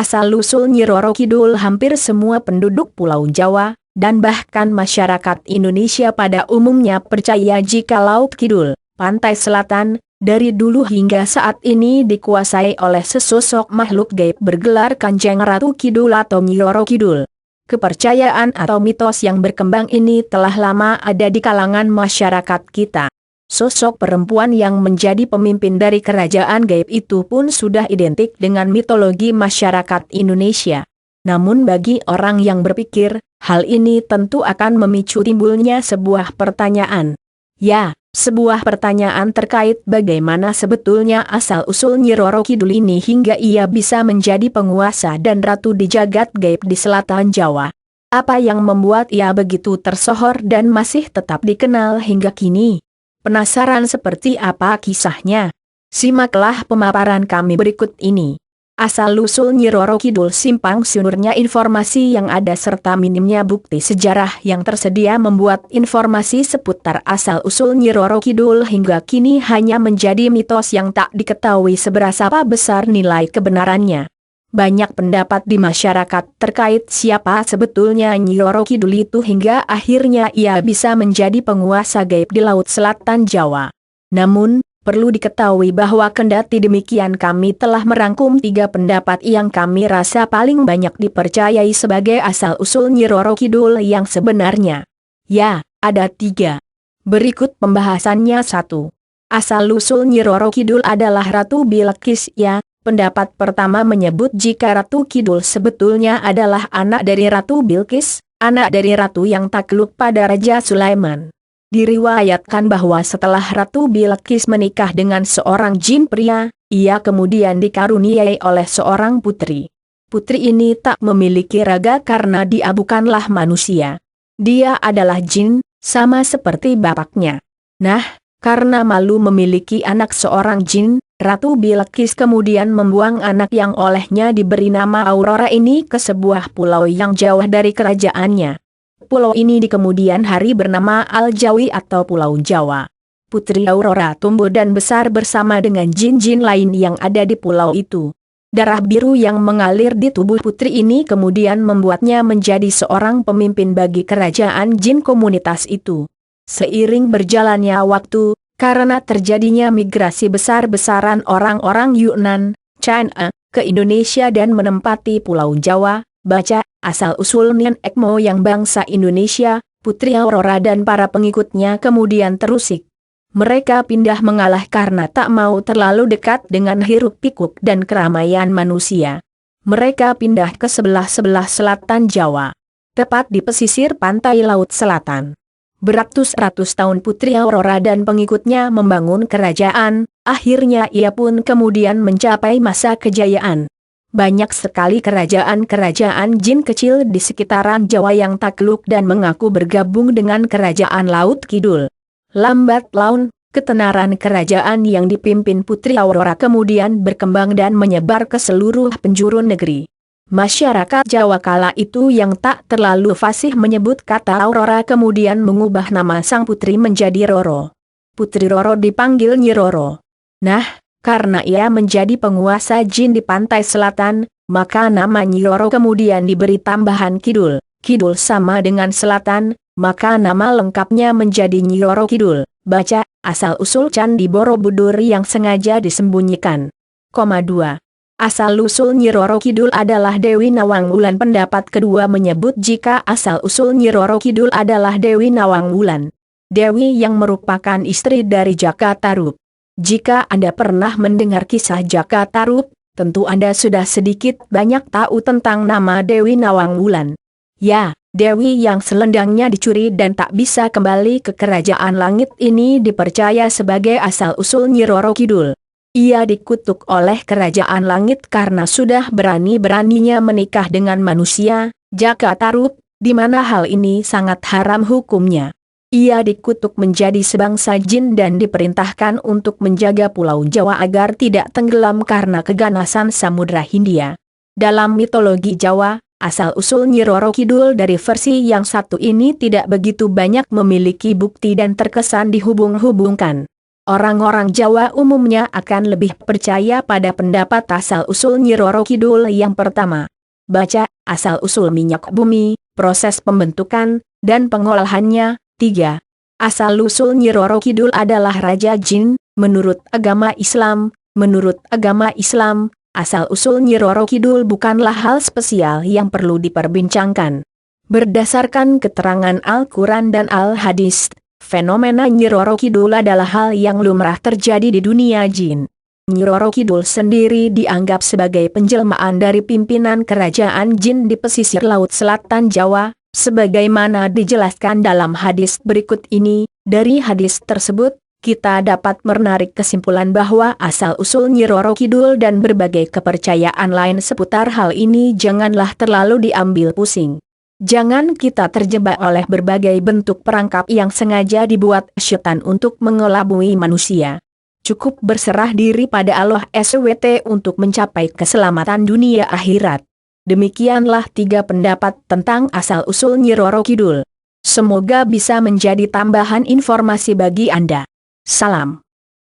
Asal-usul Nyi Roro Kidul hampir semua penduduk Pulau Jawa, dan bahkan masyarakat Indonesia pada umumnya percaya jika Laut Kidul, pantai selatan, dari dulu hingga saat ini dikuasai oleh sesosok makhluk gaib bergelar Kanjeng Ratu Kidul atau Nyi Roro Kidul. Kepercayaan atau mitos yang berkembang ini telah lama ada di kalangan masyarakat kita. Sosok perempuan yang menjadi pemimpin dari kerajaan gaib itu pun sudah identik dengan mitologi masyarakat Indonesia. Namun bagi orang yang berpikir, hal ini tentu akan memicu timbulnya sebuah pertanyaan. Ya, sebuah pertanyaan terkait bagaimana sebetulnya asal-usul Nyi Roro Kidul ini hingga ia bisa menjadi penguasa dan ratu di jagat gaib di selatan Jawa. Apa yang membuat ia begitu tersohor dan masih tetap dikenal hingga kini? Penasaran seperti apa kisahnya? Simaklah pemaparan kami berikut ini. Asal-usul Nyi Roro Kidul, simpang siurnya informasi yang ada serta minimnya bukti sejarah yang tersedia membuat informasi seputar asal-usul Nyi Roro Kidul hingga kini hanya menjadi mitos yang tak diketahui seberapa besar nilai kebenarannya. Banyak pendapat di masyarakat terkait siapa sebetulnya Nyi Roro Kidul itu hingga akhirnya ia bisa menjadi penguasa gaib di Laut Selatan Jawa. Namun, perlu diketahui bahwa kendati demikian kami telah merangkum 3 pendapat yang kami rasa paling banyak dipercayai sebagai asal-usul Nyi Roro Kidul yang sebenarnya. Ya, ada 3. Berikut pembahasannya. 1. Asal-usul Nyi Roro Kidul adalah Ratu Bilqis. Ya, pendapat pertama menyebut jika Ratu Kidul sebetulnya adalah anak dari Ratu Bilqis, anak dari ratu yang takluk pada Raja Sulaiman. Diriwayatkan bahwa setelah Ratu Bilqis menikah dengan seorang jin pria, ia kemudian dikaruniai oleh seorang putri. Putri ini tak memiliki raga karena dia bukanlah manusia. Dia adalah jin, sama seperti bapaknya. Nah, karena malu memiliki anak seorang jin, Ratu Bilqis kemudian membuang anak yang olehnya diberi nama Aurora ini ke sebuah pulau yang jauh dari kerajaannya. Pulau ini di kemudian hari bernama Al-Jawi atau Pulau Jawa. Putri Aurora tumbuh dan besar bersama dengan jin-jin lain yang ada di pulau itu. Darah biru yang mengalir di tubuh putri ini kemudian membuatnya menjadi seorang pemimpin bagi kerajaan jin komunitas itu. Seiring berjalannya waktu, karena terjadinya migrasi besar-besaran orang-orang Yunnan, China, ke Indonesia dan menempati Pulau Jawa, baca, asal-usul nenek moyang bangsa Indonesia, Putri Aurora dan para pengikutnya kemudian terusik. Mereka pindah mengalah karena tak mau terlalu dekat dengan hiruk-pikuk dan keramaian manusia. Mereka pindah ke sebelah-sebelah selatan Jawa, tepat di pesisir pantai Laut Selatan. Beratus-ratus tahun Putri Aurora dan pengikutnya membangun kerajaan, akhirnya ia pun kemudian mencapai masa kejayaan. Banyak sekali kerajaan-kerajaan jin kecil di sekitaran Jawa yang takluk dan mengaku bergabung dengan kerajaan Laut Kidul. Lambat laun, ketenaran kerajaan yang dipimpin Putri Aurora kemudian berkembang dan menyebar ke seluruh penjuru negeri. Masyarakat Jawa kala itu yang tak terlalu fasih menyebut kata Aurora kemudian mengubah nama sang putri menjadi Roro. Putri Roro dipanggil Nyi Roro. Nah, karena ia menjadi penguasa jin di pantai selatan, maka nama Nyi Roro kemudian diberi tambahan Kidul. Kidul sama dengan selatan, maka nama lengkapnya menjadi Nyi Roro Kidul. Baca, asal-usul Candi Borobudur yang sengaja disembunyikan. 2. Asal-usul Nyi Roro Kidul adalah Dewi Nawang Wulan. Pendapat kedua menyebut jika asal-usul Nyi Roro Kidul adalah Dewi Nawang Wulan, Dewi yang merupakan istri dari Jaka Tarub. Jika Anda pernah mendengar kisah Jaka Tarub, tentu Anda sudah sedikit banyak tahu tentang nama Dewi Nawang Wulan. Ya, Dewi yang selendangnya dicuri dan tak bisa kembali ke kerajaan langit ini dipercaya sebagai asal-usul Nyi Roro Kidul. Ia dikutuk oleh kerajaan langit karena sudah berani-beraninya menikah dengan manusia, Jaka Tarub, di mana hal ini sangat haram hukumnya. Ia dikutuk menjadi sebangsa jin dan diperintahkan untuk menjaga Pulau Jawa agar tidak tenggelam karena keganasan Samudra Hindia. Dalam mitologi Jawa, asal-usul Nyi Roro Kidul dari versi yang satu ini tidak begitu banyak memiliki bukti dan terkesan dihubung-hubungkan. Orang-orang Jawa umumnya akan lebih percaya pada pendapat asal-usul Nyi Roro Kidul yang pertama. Baca, asal-usul minyak bumi, proses pembentukan, dan pengolahannya. 3. Asal-usul Nyi Roro Kidul adalah Raja Jin, menurut agama Islam. Menurut agama Islam, asal-usul Nyi Roro Kidul bukanlah hal spesial yang perlu diperbincangkan. Berdasarkan keterangan Al-Quran dan Al-Hadis, fenomena Nyi Roro Kidul adalah hal yang lumrah terjadi di dunia jin. Nyi Roro Kidul sendiri dianggap sebagai penjelmaan dari pimpinan kerajaan jin di pesisir Laut Selatan Jawa, sebagaimana dijelaskan dalam hadis berikut ini. Dari hadis tersebut, kita dapat menarik kesimpulan bahwa asal-usul Nyi Roro Kidul dan berbagai kepercayaan lain seputar hal ini janganlah terlalu diambil pusing. Jangan kita terjebak oleh berbagai bentuk perangkap yang sengaja dibuat syaitan untuk mengelabui manusia. Cukup berserah diri pada Allah SWT untuk mencapai keselamatan dunia akhirat. Demikianlah 3 pendapat tentang asal-usul Nyi Roro Kidul. Semoga bisa menjadi tambahan informasi bagi Anda. Salam.